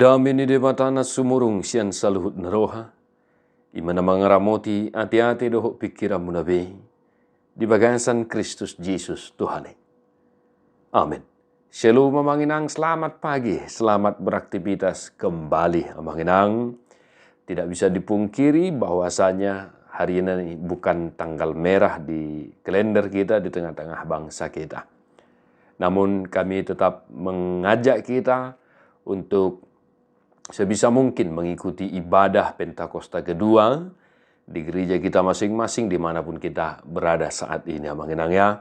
Dami ni debatana sumurung sian saluhut naroha. Imana mangaramoti ati-ati doho pikiran munabe. Di bagasan Kristus Yesus Tuhane. Amin. Shalom Amanginang, selamat pagi, selamat beraktivitas kembali Amanginang. Tidak bisa dipungkiri bahwasanya hari ini bukan tanggal merah di kalender kita di tengah-tengah bangsa kita. Namun kami tetap mengajak kita untuk sebisa mungkin mengikuti ibadah Pentakosta kedua di gereja kita masing-masing dimanapun kita berada saat ini. Amanginang ya.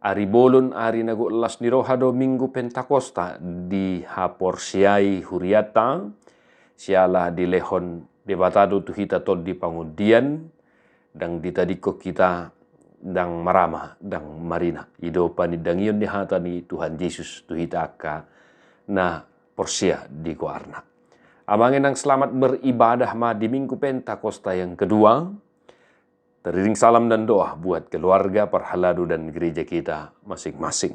Ari bolon ari nagu las nirohado minggu Pentakosta di haporsiai huriata siala di lehon debatado tu hita tol di pangudian dan ditadiko kita dang marama dang marina ido panidangion ni hata ni Tuhan Yesus tu hita ka na porsia di kuarna. Amanginang selamat beribadah ma di Minggu Pentakosta yang kedua. Teriring salam dan doa buat keluarga, perhaladu dan gereja kita masing-masing.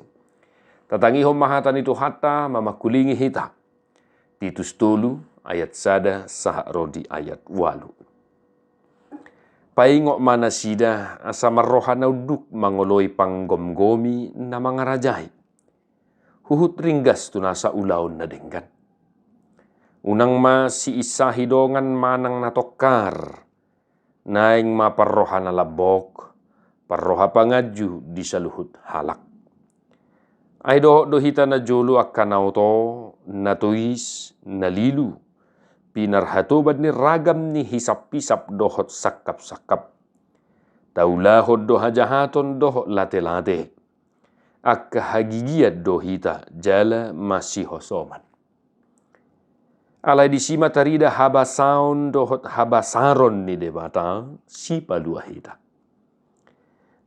Tatangi mahatan itu hata mamakulingi hita. Titus tulu ayat sada saha rodi ayat walu. Paingok mana sida asa marrohana uduk mangoloi panggom-gomi na mangarajai. Huhut ringgas tunasa ulaun na denggan. Unang ma si isa hidongan manang natokar, naing ma parroha na labok, parroha pangaju di saluhut halak. Ay do hita na jolo akanauto, natuis, nalilu, pinarhatubad ni ragam ni hisap-pisap dohot sakap-sakap. Taulahod do hajahaton dohot late-late. Akahagigiat do hita jala masih hosoman. Alai di sima tarida habasaon dohot habasaron ni debata si palua hita.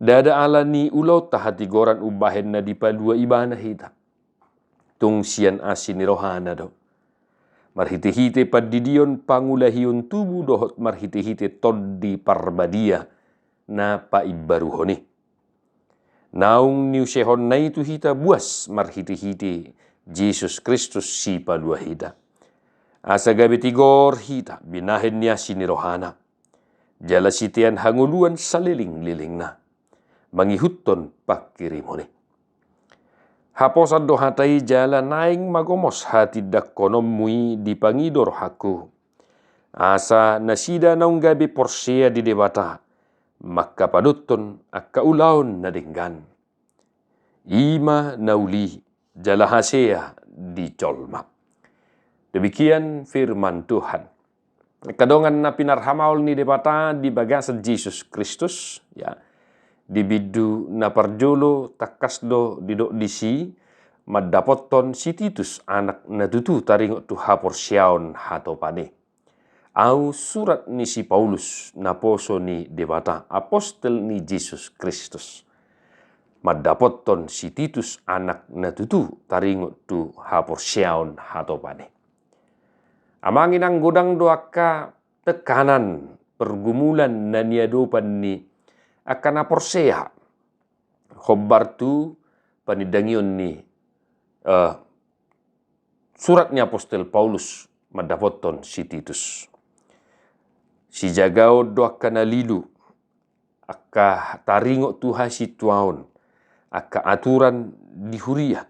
Dada ala ni ulau tahati goran ubahen na di palua ibana hita. Tung sian asin ni rohana do. Marhite-hite padidion pangulahion tubuh dohot marhite-hite toddi parbadia na paibaruhoni. Naung niu sehon na itu hita buas marhite-hite Jesus Kristus si palua hita. Asa gabi tigor hita binahin niya sinirohana. Jala sitian hanguluan saliling-liling na. Mangihuton pakirimone. Haposan dohatai jala naing magomos hati dakonomui di pangidor haku. Asa nasida naung gabi porsea di debata. Maka paduton akka ulaun na denggan. Ima nauli jala hasea di colma. Demikian firman Tuhan. Kadongan na pinarhamaul ni debata di bagasan Jesus Kristus ya. Di bidu na parjolo takasdo didok disi madapoton si Titus anak na tutu taringot tu hapor siaon hatopane. Au surat ni si Paulus na poso ni debata apostel ni Jesus Kristus. Madapoton si Titus anak na tutu taringot tu hapor siaon hatopane. Amanginang godang doaka tekanan pergumulan na niadopan ni akan aporsea. Khobar tu panidangion ni suratnya apostel Paulus madapoton si Titus. Si jagao doaka nalilu aka taringo tuha si tuaon aka aturan di huria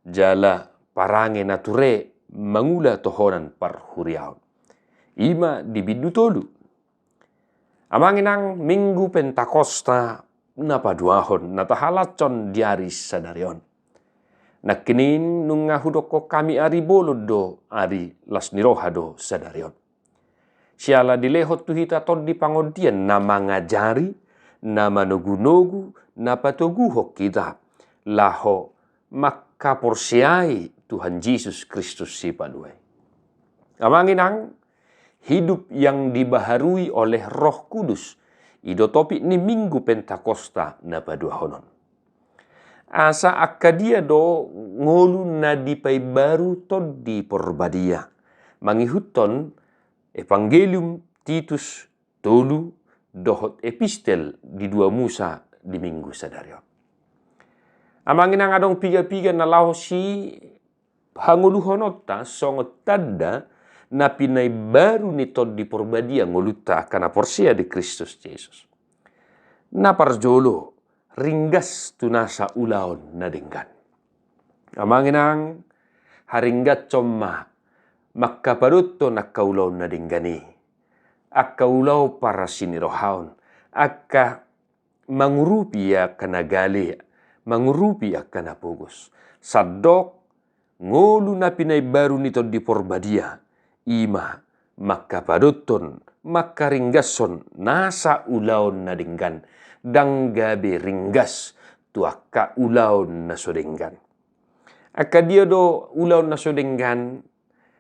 jala parange nature mangula tohonan parhuriaon. Ima di bidu tolu. Amanginang Minggu Pentakosta napaduahon natahalacon diari sadarion. Nakinin nungahudoko kami ari bolodo ari lasnirohado sadarion. Siala dilehot tuhita ton di pangodian na mangajari, na manugunogu, na patoguhok kita. Laho makaporsiai Tuhan Yesus Kristus si paluai. Amanginang hidup yang dibaharui oleh Roh Kudus ido topik ni Minggu Pentakosta na paduahonon. Asa akadia do ngolu na dipai baru tod di porbadia. Mangihuton Evangelium Titus tolu dohot epistel di dua Musa di Minggu sadarion. Amanginang adong piga-piga na lao si hanguluhonotta songo tadda na pinay baru ni tod di porbadia ngoluta kana porsia di Kristus Yesus. Na parjolo ringgas tunasa ulaon na denggan. Amanginang haringgat comma makkaparutto nakkaulaw na denggani. Akkaulaw para sinirohaon. Akka mangurupi ya kana gali, mangurupi ya kana pugos. Sadok ngolu na pinay baru nito di porbadia. Ima makkaparuton makkaringgason nasa ulaon na denggan. Danggabe ringgas tuakka ulaon na sodenggan. Akka dia do ulaon na sodenggan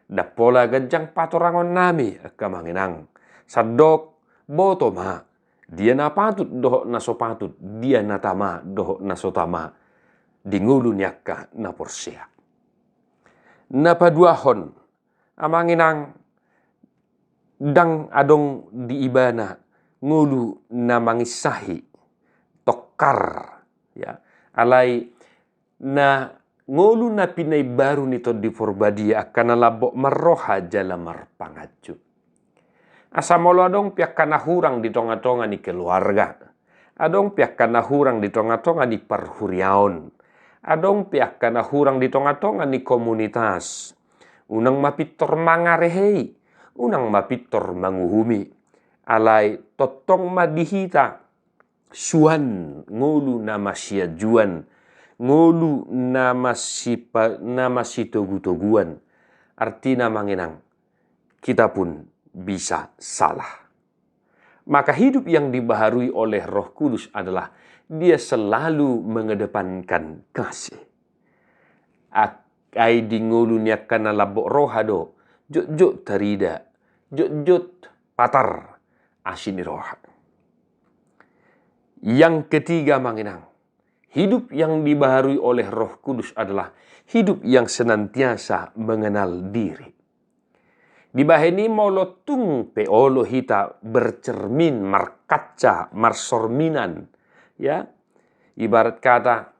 dapola gajang patorangon nami akka manginang. Sadok boto ma dia na patut doho na so patut, dia na tama doho na so tama. Dingulu nyakka na porsia. Na paduahon amanginang dang adong di ibana ngulu na mangisahi tokar ya alai na ngulu na pinay baru nito di porbadia akan nalabok marroha jala marpangaju. Asamolo adong pihak kana hurang di tonga-tonga ni keluarga. Adong pihak kana hurang di tonga-tonga ni parhuriaon. Adong pihak kana hurang di tonga-tonga ni komunitas. Unang mapitor mangarehei. Unang mapitor manguhumi. Alai totong madihita. Suan ngulu nama siajuan. Ngulu nama sitogu-toguan. Artina manginang. Kita pun bisa salah. Maka hidup yang dibaharui oleh Roh Kudus adalah dia selalu mengedepankan kasih. Ai dingulunya kana labok rohado. Jot-jot tarida. Jot-jot patar asini roha. Yang ketiga manginang. Hidup yang dibaharui oleh Roh Kudus adalah hidup yang senantiasa mengenal diri. Dibaheni molotung peolo hita bercermin, markaca, marsorminan. Ya, ibarat kata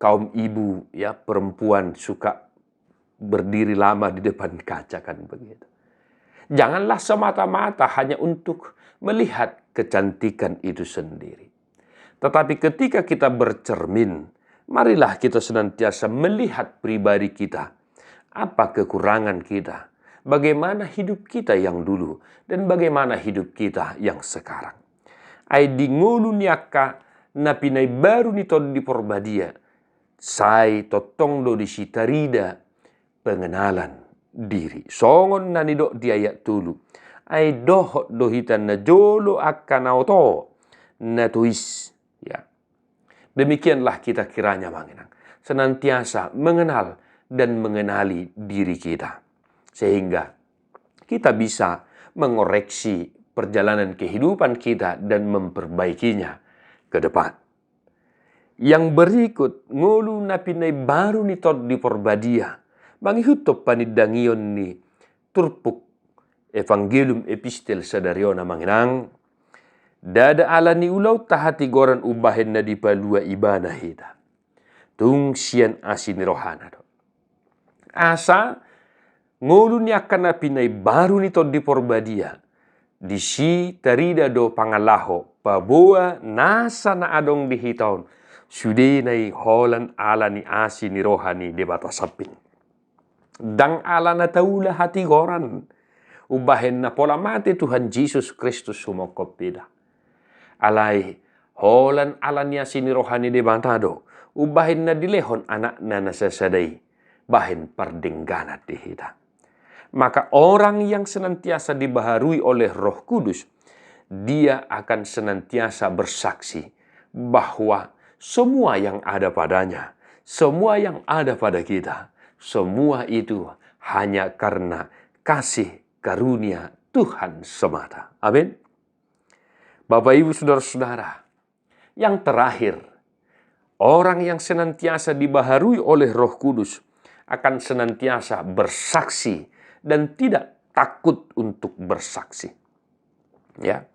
kaum ibu ya perempuan suka berdiri lama di depan kaca kan begitu. Janganlah semata-mata hanya untuk melihat kecantikan itu sendiri. Tetapi ketika kita bercermin, marilah kita senantiasa melihat pribadi kita. Apa kekurangan kita? Bagaimana hidup kita yang dulu? Dan bagaimana hidup kita yang sekarang? Ai di ngulu niaka na pinay baru nito di porbadia. Sai totong do di sitarida pengenalan diri. Songon na nido di ayat tulu. Ai dohot dohitan na jolo akan auto na tuis. Ya. Demikianlah kita kiranya manginang. Senantiasa mengenal dan mengenali diri kita. Sehingga kita bisa mengoreksi perjalanan kehidupan kita dan memperbaikinya ke depan. Yang berikut, ngulu na pinay baru ni tod di porbadia. Mangihutop panidangion ni turpuk evangelium epistel sadariona manginang. Dada ala ni ulaw tahati goran ubahin na di palua ibana hita. Tung siyan asin rohana do. Asa ngulu ni akan na pinay baru nito di porbadia. Di si tarida do pangalaho paboa nasa na adong di hitaon. Sude nai holan ala ni asin ni rohani di bata sapin. Dang ala na taula hati goran. Ubahin na pola mati Tuhan Yesus Kristus sumokopida. Alai holan ala ni asin ni rohani di bantado. Ubahin na dilehon anak na nasasadai. Bahin pardengganat di hita. Maka orang yang senantiasa dibaharui oleh Roh Kudus, dia akan senantiasa bersaksi bahwa semua yang ada padanya, semua yang ada pada kita, semua itu hanya karena kasih karunia Tuhan semata. Amin. Bapak, Ibu, Saudara-saudara, yang terakhir, orang yang senantiasa dibaharui oleh Roh Kudus akan senantiasa bersaksi dan tidak takut untuk bersaksi. Ya.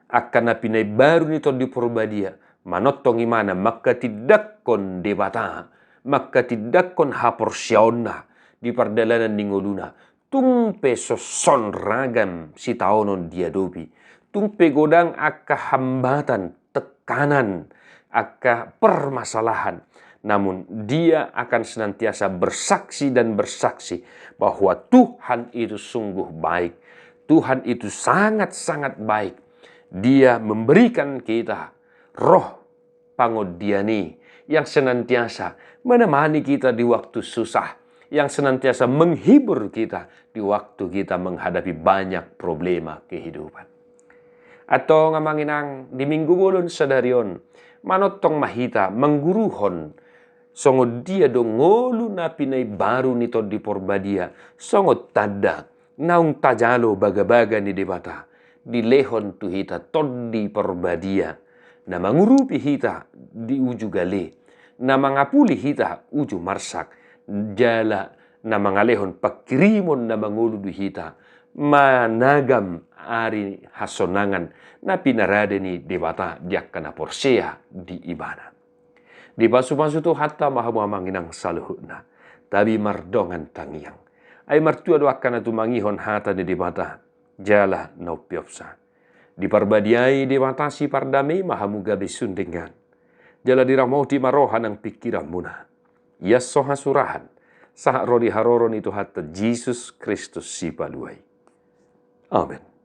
Akan na pinay baru nito di porbadia, manotong imana maka tidak kon debata, maka tidak kon haporsiona di pardalanan ningoluna. Tumpe soson ragam si taonon diadopi. Tumpe godang akka hambatan, tekanan, akka permasalahan. Namun dia akan senantiasa bersaksi dan bersaksi bahwa Tuhan itu sungguh baik. Tuhan itu sangat-sangat baik. Dia memberikan kita roh pangodiani yang senantiasa menemani kita di waktu susah, yang senantiasa menghibur kita di waktu kita menghadapi banyak problema kehidupan. Atau ngamanginang di minggu bolon sadarion, manotong mahita mengguruhon, songo dia dong ngolu na pinay baru nito di porbadia, songo tada, naung tajalo baga-baga ni debata, di lehon tu hita todi porbadia, na mangurupi hita di uju gale, na mangapuli hita uju marsak, jala na mangalehon pakirimon na mangulu du hita, managam ari hasonangan na pinarade ni debata diak kana porsea di ibana. Di basu-basu tu hatta mahamanginang saluhutna, tabi mardongan tangiang. Ay martua do akana tu mangihon hata ni debata, jala naupiopsa. Di parbadiai debatasi pardame mahamuga besundingan. Jala diramau di marohan ang pikiran muna. Yes soha surahan. Sahak rodi haroron itu hatta Jesus Kristus si paluai. Amin.